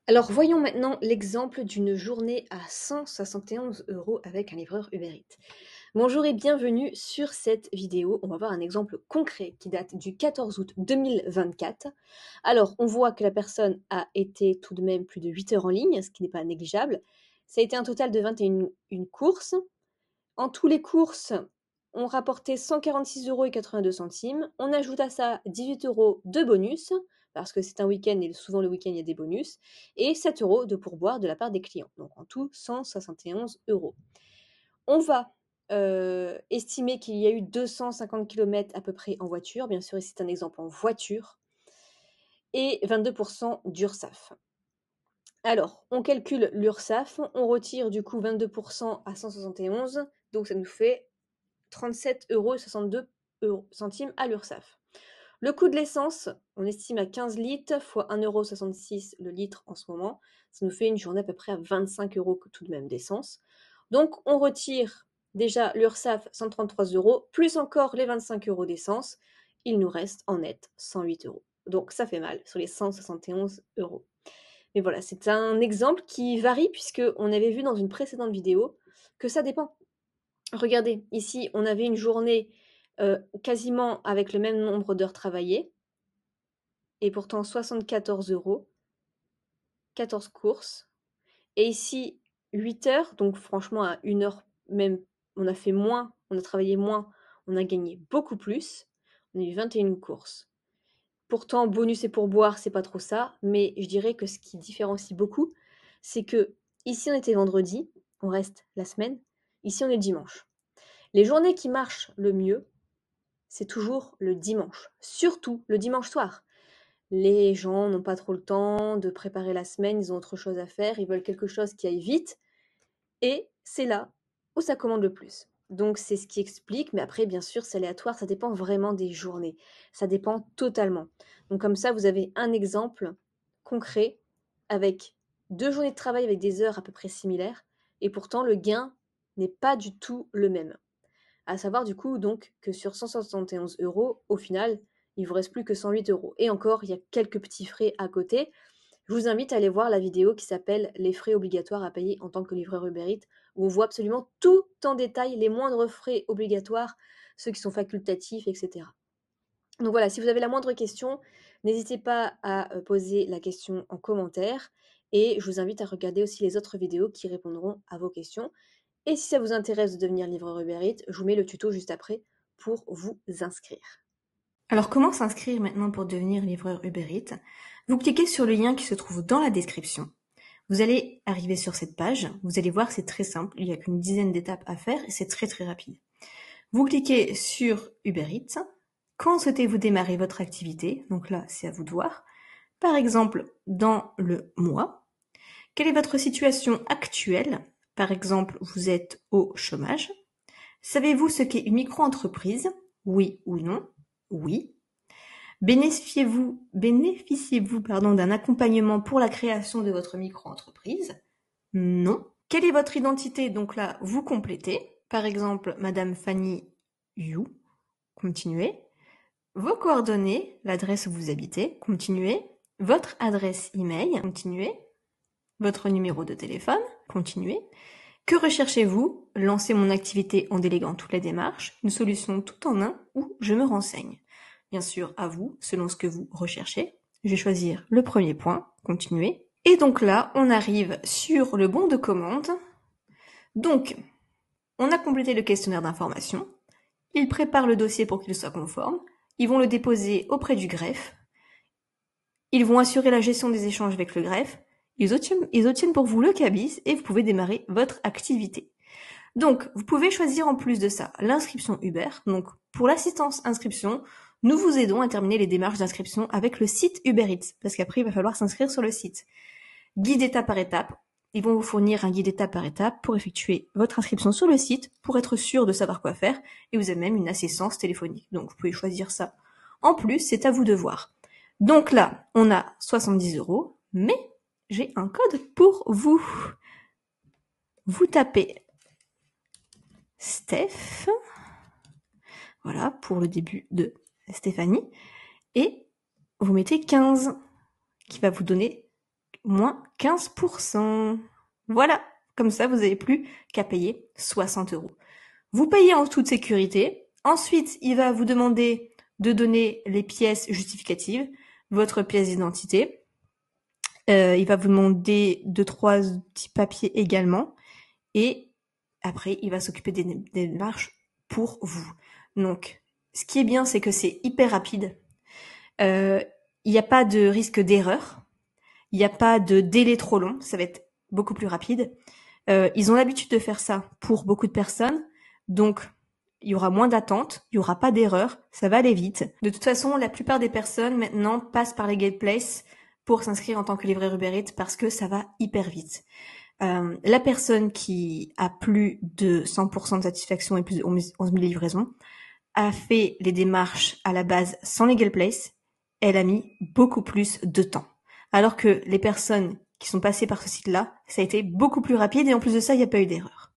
Alors voyons maintenant l'exemple d'une journée à 171 € avec un livreur Uber Eats. Bonjour et bienvenue sur cette vidéo. On va voir un exemple concret qui date du 14 août 2024. Alors on voit que la personne a été tout de même plus de 8 heures en ligne, ce qui n'est pas négligeable. Ça a été un total de 21 une courses. En tous les courses, on rapportait 146,82 €. On ajoute à ça 18 € de bonus, parce que c'est un week-end et souvent le week-end il y a des bonus, et 7 € de pourboire de la part des clients. Donc en tout, 171 €. On va estimer qu'il y a eu 250 km à peu près en voiture. Bien sûr, ici c'est un exemple en voiture. Et 22% d'URSSAF. Alors, on calcule l'URSSAF, on retire du coup 22% à 171, donc ça nous fait 37,62 € à l'URSSAF. Le coût de l'essence, on estime à 15 litres fois 1,66 € le litre en ce moment. Ça nous fait une journée à peu près à 25 € tout de même d'essence. Donc on retire déjà l'URSSAF 133 €, plus encore les 25 € d'essence. Il nous reste en net 108 €. Donc ça fait mal sur les 171 €. Mais voilà, c'est un exemple qui varie puisque on avait vu dans une précédente vidéo que ça dépend. Regardez, ici, on avait une journée quasiment avec le même nombre d'heures travaillées, et pourtant 74 €, 14 courses. Et ici, 8 heures, donc franchement à 1 heure même, on a fait moins, on a travaillé moins, on a gagné beaucoup plus. On a eu 21 courses. Pourtant, bonus et pourboire, c'est pas trop ça, mais je dirais que ce qui différencie beaucoup, c'est que ici on était vendredi, on reste la semaine, ici on est dimanche. Les journées qui marchent le mieux, c'est toujours le dimanche, surtout le dimanche soir. Les gens n'ont pas trop le temps de préparer la semaine, ils ont autre chose à faire, ils veulent quelque chose qui aille vite, et c'est là où ça commande le plus. Donc c'est ce qui explique, mais après bien sûr c'est aléatoire, ça dépend vraiment des journées, ça dépend totalement. Donc comme ça vous avez un exemple concret avec 2 journées de travail avec des heures à peu près similaires, et pourtant le gain n'est pas du tout le même. À savoir du coup donc que sur 171 €, au final, il vous reste plus que 108 €. Et encore, il y a quelques petits frais à côté. Je vous invite à aller voir la vidéo qui s'appelle «Les frais obligatoires à payer en tant que livreur Uber Eats», où on voit absolument tout en détail, les moindres frais obligatoires, ceux qui sont facultatifs, etc. Donc voilà, si vous avez la moindre question, n'hésitez pas à poser la question en commentaire, et je vous invite à regarder aussi les autres vidéos qui répondront à vos questions. Et si ça vous intéresse de devenir livreur Uber Eats, je vous mets le tuto juste après pour vous inscrire. Alors comment s'inscrire maintenant pour devenir livreur Uber Eats? Vous cliquez sur le lien qui se trouve dans la description. Vous allez arriver sur cette page, vous allez voir c'est très simple, il n'y a qu'une dizaine d'étapes à faire et c'est très rapide. Vous cliquez sur Uber Eats. Quand souhaitez-vous démarrer votre activité? Donc là, c'est à vous de voir. Par exemple, dans le mois. Quelle est votre situation actuelle? Par exemple, vous êtes au chômage. Savez-vous ce qu'est une micro-entreprise? Oui ou non? Oui. Bénéficiez-vous d'un accompagnement pour la création de votre micro-entreprise? Non. Quelle est votre identité? Donc là, vous complétez. Par exemple, Madame Fanny You. Continuez. Vos coordonnées, l'adresse où vous habitez. Continuez. Votre adresse email. Continuez. Votre numéro de téléphone. Continuez. Que recherchez-vous? Lancer mon activité en déléguant toutes les démarches, une solution tout en un ou je me renseigne. Bien sûr, à vous, selon ce que vous recherchez. Je vais choisir le premier point, continuer. Et donc là, on arrive sur le bon de commande. Donc, on a complété le questionnaire d'information. Ils préparent le dossier pour qu'il soit conforme. Ils vont le déposer auprès du greffe. Ils vont assurer la gestion des échanges avec le greffe. Ils obtiennent pour vous le cabis et vous pouvez démarrer votre activité. Donc, vous pouvez choisir en plus de ça l'inscription Uber. Donc, pour l'assistance inscription, nous vous aidons à terminer les démarches d'inscription avec le site Uber Eats, parce qu'après, il va falloir s'inscrire sur le site. Guide étape par étape. Ils vont vous fournir un guide étape par étape pour effectuer votre inscription sur le site, pour être sûr de savoir quoi faire, et vous avez même une assistance téléphonique. Donc, vous pouvez choisir ça. En plus, c'est à vous de voir. Donc là, on a 70 €, mais j'ai un code pour vous. Vous tapez Steph, voilà, pour le début de Stéphanie, et vous mettez 15, qui va vous donner moins 15%. Voilà, comme ça, vous n'avez plus qu'à payer 60 euros. Vous payez en toute sécurité. Ensuite, il va vous demander de donner les pièces justificatives, votre pièce d'identité. Il va vous demander 2-3 petits papiers également. Et après, il va s'occuper des démarches pour vous. Donc, ce qui est bien, c'est que c'est hyper rapide. Il n'y a pas de risque d'erreur. Il n'y a pas de délai trop long. Ça va être beaucoup plus rapide. Ils ont l'habitude de faire ça pour beaucoup de personnes. Donc, il y aura moins d'attente, il y aura pas d'erreur, ça va aller vite. De toute façon, la plupart des personnes maintenant passent par les Gateplace pour s'inscrire en tant que livreur Uber Eats parce que ça va hyper vite. La personne qui a plus de 100% de satisfaction et plus de 11 000 livraisons a fait les démarches à la base sans les Gateplace. Elle a mis beaucoup plus de temps. Alors que les personnes qui sont passées par ce site-là, ça a été beaucoup plus rapide et en plus de ça, il n'y a pas eu d'erreur.